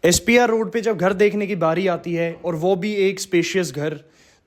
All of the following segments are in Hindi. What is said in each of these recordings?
एसपीआर रोड पे जब घर देखने की बारी आती है और वो भी एक स्पेशियस घर,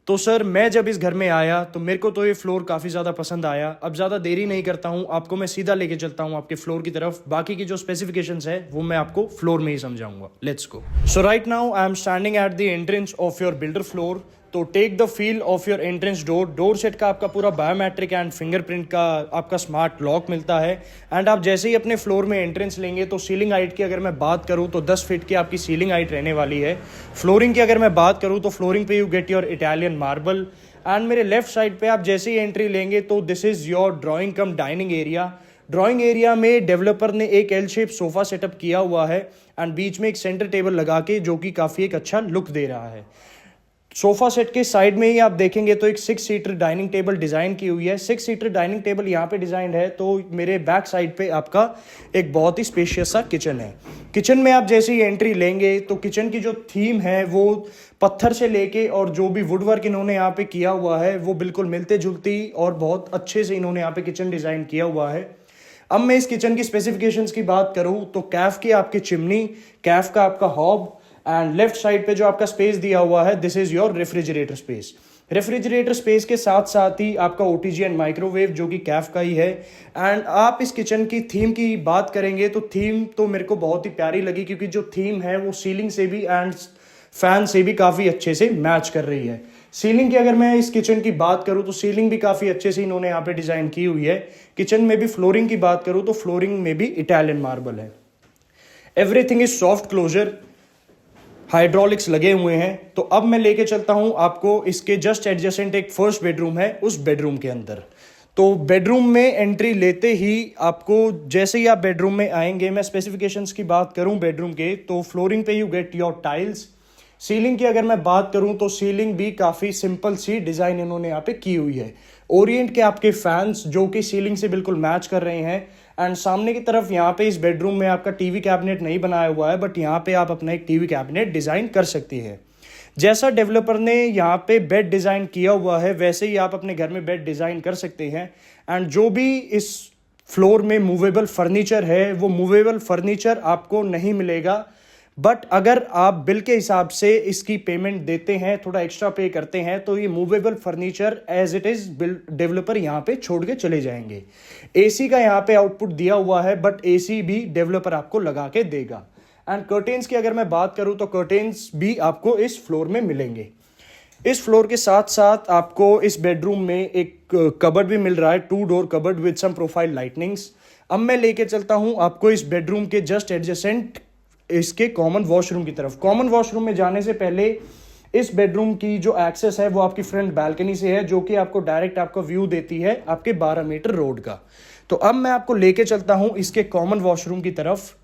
तो सर मैं जब इस घर में आया तो मेरे को तो ये फ्लोर काफ़ी ज़्यादा पसंद आया। अब ज़्यादा देरी नहीं करता हूँ, आपको मैं सीधा लेके चलता हूँ आपके फ्लोर की तरफ। बाकी की जो स्पेसिफिकेशंस है वो मैं आपको फ्लोर में ही समझाऊंगा। Let's go. So right now I am standing at the entrance of your builder floor. तो take the feel of your entrance door. Door set का आपका पूरा बायोमेट्रिक एंड फिंगरप्रिंट का आपका स्मार्ट लॉक मिलता है। एंड आप जैसे ही अपने फ्लोर में एंट्रेंस लेंगे तो सीलिंग हाइट की अगर मैं बात करूं तो 10 फीट की आपकी सीलिंग हाइट रहने वाली है। फ्लोरिंग की अगर मैं बात करूं तो फ्लोरिंग पे you get your Italian marble. And मेरे लेफ्ट साइड पे आप जैसे ही एंट्री लेंगे तो this is your drawing come dining area. Drawing area में डेवलपर ने एक एल शेप सोफा सेटअप किया हुआ है एंड बीच में एक सेंटर टेबल लगा के जो कि काफ़ी एक अच्छा लुक दे रहा है। सोफा सेट के साइड में ही आप देखेंगे तो एक 6 सीटर डाइनिंग टेबल डिजाइन की हुई है। 6 सीटर डाइनिंग टेबल यहाँ पे डिजाइन है। तो मेरे बैक साइड पे आपका एक बहुत ही स्पेशियस सा किचन है। किचन में आप जैसे ही एंट्री लेंगे तो किचन की जो थीम है वो पत्थर से लेके और जो भी वुड वर्क इन्होंने यहाँ पे किया हुआ है वो बिल्कुल मिलते जुलती और बहुत अच्छे से इन्होंने यहाँ पे किचन डिजाइन किया हुआ है। अब मैं इस किचन की स्पेसिफिकेशंस की बात करूं तो कैफ की आपकी चिमनी, कैफ का आपका हॉब एंड लेफ्ट साइड पे जो आपका स्पेस दिया हुआ है this is your refrigerator space. Refrigerator space के साथ साथ ही आपका ओटीजी एंड माइक्रोवेव जो कि कैफ का ही है। एंड आप इस किचन की थीम की बात करेंगे तो थीम तो मेरे को बहुत ही प्यारी लगी, क्योंकि जो थीम है वो सीलिंग से भी एंड फैन से भी काफ़ी अच्छे से मैच कर रही है। सीलिंग की अगर मैं इस किचन की बात करूं तो सीलिंग भी काफ़ी अच्छे से इन्होंने यहाँ पे डिज़ाइन की हुई है। किचन में भी फ्लोरिंग की बात करूं तो फ्लोरिंग में भी इटालियन मार्बल है। Everything is soft closure, hydraulics लगे हुए हैं। तो अब मैं लेके चलता हूं आपको इसके जस्ट एडजेसेंट एक फर्स्ट बेडरूम है, उस बेडरूम के अंदर। तो बेडरूम में एंट्री लेते ही आपको जैसे ही आप बेडरूम में आएंगे, मैं स्पेसिफिकेशंस की बात करूं बेडरूम के तो फ्लोरिंग पे you get your tiles. Ceiling की अगर मैं बात करूं तो सीलिंग भी काफ़ी सिंपल सी डिज़ाइन इन्होंने यहाँ पे की हुई है। ओरिएंट के आपके फैंस जो कि सीलिंग से बिल्कुल मैच कर रहे हैं। एंड सामने की तरफ यहाँ पे इस बेडरूम में आपका टीवी कैबिनेट नहीं बनाया हुआ है, बट यहाँ पे आप अपना एक टीवी कैबिनेट डिज़ाइन कर सकती है। जैसा डेवलपर ने यहाँ पे बेड डिज़ाइन किया हुआ है वैसे ही आप अपने घर में बेड डिज़ाइन कर सकते हैं। एंड जो भी इस फ्लोर में मूवेबल फर्नीचर है वो मूवेबल फर्नीचर आपको नहीं मिलेगा, बट अगर आप बिल के हिसाब से इसकी पेमेंट देते हैं, थोड़ा एक्स्ट्रा पे करते हैं, तो ये movable furniture as it is बिल डेवलपर यहाँ पे छोड़ के चले जाएंगे। एसी का यहाँ पे आउटपुट दिया हुआ है, बट एसी भी डेवलपर आपको लगा के देगा। एंड कर्टेन्स की अगर मैं बात करूँ तो कर्टेन्स भी आपको इस फ्लोर में मिलेंगे। इस फ्लोर के साथ साथ आपको इस बेडरूम में एक कबर्ड भी मिल रहा है, 2 door cupboard with some profile lightnings. अब मैं लेके चलता हूँ आपको इस बेडरूम के जस्ट एडजेसेंट इसके कॉमन वॉशरूम की तरफ। कॉमन वॉशरूम में जाने से पहले इस बेडरूम की जो एक्सेस है वो आपकी फ्रंट बालकनी से है, जो कि आपको डायरेक्ट आपको व्यू देती है आपके 12 मीटर रोड का। तो अब मैं आपको लेके चलता हूं इसके कॉमन वॉशरूम की तरफ।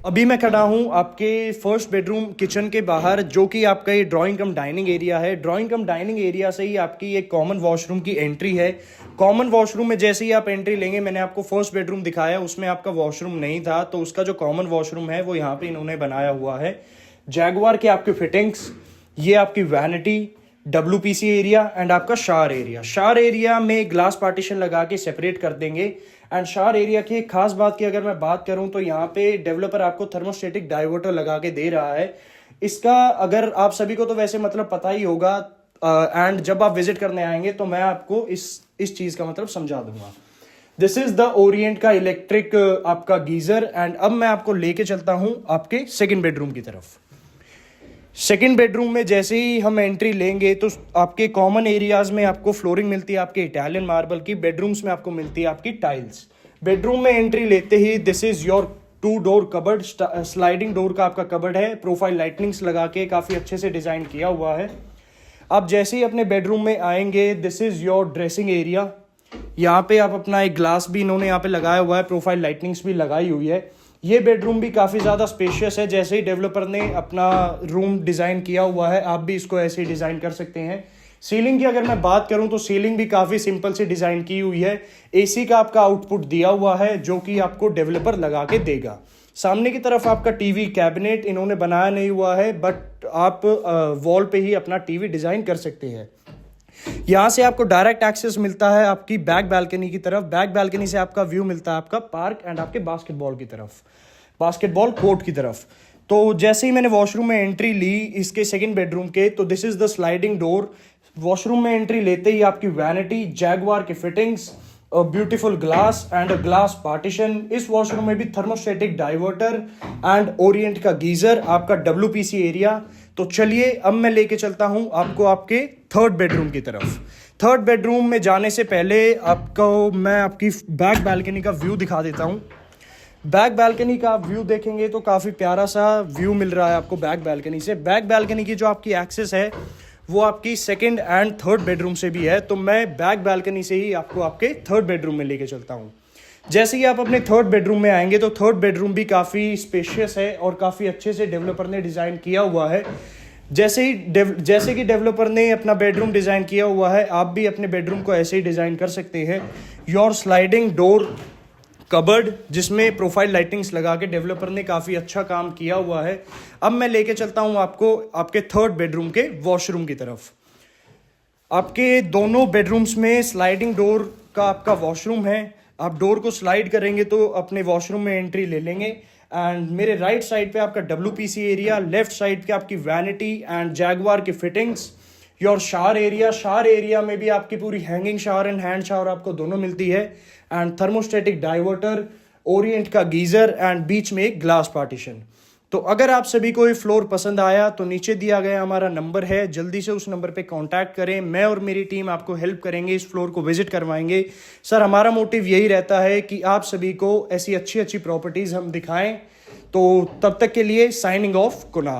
अभी मैं खड़ा हूं आपके फर्स्ट बेडरूम किचन के बाहर, जो कि आपका ये ड्राइंग कम डाइनिंग एरिया है। ड्राइंग कम डाइनिंग एरिया से ही आपकी एक कॉमन वॉशरूम की एंट्री है। कॉमन वॉशरूम में जैसे ही आप एंट्री लेंगे, मैंने आपको फर्स्ट बेडरूम दिखाया उसमें आपका वॉशरूम नहीं था, तो उसका जो कॉमन वॉशरूम है वो यहाँ पे इन्होंने बनाया हुआ है। जैगुआर के आपके फिटिंग्स, ये आपकी वैनिटी, WPC एरिया एंड आपका शावर एरिया। शावर एरिया में ग्लास पार्टीशन लगा के सेपरेट कर देंगे। एंड शावर एरिया की एक खास बात की अगर मैं बात करूं तो यहाँ पे डेवलपर आपको थर्मोस्टेटिक डाइवर्टर लगा के दे रहा है। इसका अगर आप सभी को तो वैसे मतलब पता ही होगा, एंड जब आप विजिट करने आएंगे तो मैं आपको इस चीज का मतलब समझा दूंगा। दिस इज द ओरिएंट का इलेक्ट्रिक आपका गीजर। एंड अब मैं आपको लेके चलता हूं आपके सेकेंड बेडरूम की तरफ। सेकेंड बेडरूम में जैसे ही हम एंट्री लेंगे तो आपके कॉमन एरियाज में आपको फ्लोरिंग मिलती है आपके इटालियन मार्बल की। बेडरूम्स में आपको मिलती है आपकी टाइल्स। बेडरूम में एंट्री लेते ही this is your 2 door cupboard, sliding door का आपका कबर्ड है। प्रोफाइल लाइटनिंग्स लगा के काफ़ी अच्छे से डिज़ाइन किया हुआ है। आप जैसे ही अपने बेडरूम में आएंगे this is your dressing area. यहाँ पे आप अपना एक ग्लास भी इन्होंने यहाँ पे लगाया हुआ है, प्रोफाइल लाइटनिंग्स भी लगाई हुई है। ये बेडरूम भी काफ़ी ज़्यादा स्पेशियस है। जैसे ही डेवलपर ने अपना रूम डिज़ाइन किया हुआ है आप भी इसको ऐसे ही डिज़ाइन कर सकते हैं। सीलिंग की अगर मैं बात करूं तो सीलिंग भी काफ़ी सिंपल से डिज़ाइन की हुई है। एसी का आपका आउटपुट दिया हुआ है जो कि आपको डेवलपर लगा के देगा। सामने की तरफ आपका टीवी कैबिनेट इन्होंने बनाया नहीं हुआ है, बट आप वॉल पे ही अपना टीवी डिज़ाइन कर सकते हैं। यहाँ से आपको डायरेक्ट एक्सेस मिलता है आपकी बैक बालकनी की तरफ। बैक बालकनी से आपका व्यू मिलता है आपका पार्क एंड आपके बास्केटबॉल की तरफ, बास्केटबॉल कोर्ट की तरफ। तो जैसे ही मैंने वॉशरूम में एंट्री ली इसके सेकंड बेडरूम के, तो this is the sliding door. Washroom में एंट्री लेते ही आपकी वैनिटी, जैगवार के fittings, beautiful glass and a glass partition. इस वॉशरूम में भी थर्मोस्टेटिक डाइवर्टर एंड ओरिएंट का गीजर, आपका WPC एरिया। तो चलिए अब मैं लेके चलता हूं आपको आपके थर्ड बेडरूम की तरफ। थर्ड बेडरूम में जाने से पहले आपको मैं आपकी बैक बालकनी का व्यू दिखा देता हूं। बैक बालकनी का आप व्यू देखेंगे तो काफ़ी प्यारा सा व्यू मिल रहा है आपको बैक बालकनी से। बैक बालकनी की जो आपकी एक्सेस है वो आपकी सेकंड एंड थर्ड बेडरूम से भी है। तो मैं बैक बालकनी से ही आपको आपके थर्ड बेडरूम में लेके चलता हूँ। जैसे ही आप अपने थर्ड बेडरूम में आएंगे तो थर्ड बेडरूम भी काफ़ी स्पेशियस है और काफ़ी अच्छे से डेवलपर ने डिज़ाइन किया हुआ है। जैसे कि डेवलपर ने अपना बेडरूम डिज़ाइन किया हुआ है, आप भी अपने बेडरूम को ऐसे ही डिज़ाइन कर सकते हैं। योर स्लाइडिंग डोर कबर्ड, जिसमें प्रोफाइल लाइटिंग्स लगा के डेवलपर ने काफ़ी अच्छा काम किया हुआ है। अब मैं लेके चलता हूं आपको आपके थर्ड बेडरूम के वॉशरूम की तरफ। आपके दोनों बेडरूम्स में स्लाइडिंग डोर का आपका वॉशरूम है। आप डोर को स्लाइड करेंगे तो अपने वॉशरूम में एंट्री ले लेंगे। एंड मेरे राइट साइड पे आपका WPC एरिया, लेफ्ट साइड पे आपकी वैनिटी एंड जैगवार की फिटिंग्स। योर शावर एरिया में भी आपकी पूरी hanging shower and hand shower आपको दोनों मिलती है। एंड थर्मोस्टेटिक डाइवर्टर, ओरिएंट का गीजर एंड बीच में एक ग्लास पार्टीशन। तो अगर आप सभी को ये फ्लोर पसंद आया तो नीचे दिया गया हमारा नंबर है, जल्दी से उस नंबर पे कांटेक्ट करें। मैं और मेरी टीम आपको हेल्प करेंगे, इस फ्लोर को विजिट करवाएंगे। सर, हमारा मोटिव यही रहता है कि आप सभी को ऐसी अच्छी अच्छी प्रॉपर्टीज़ हम दिखाएं। तो तब तक के लिए साइनिंग ऑफ, कुणाल।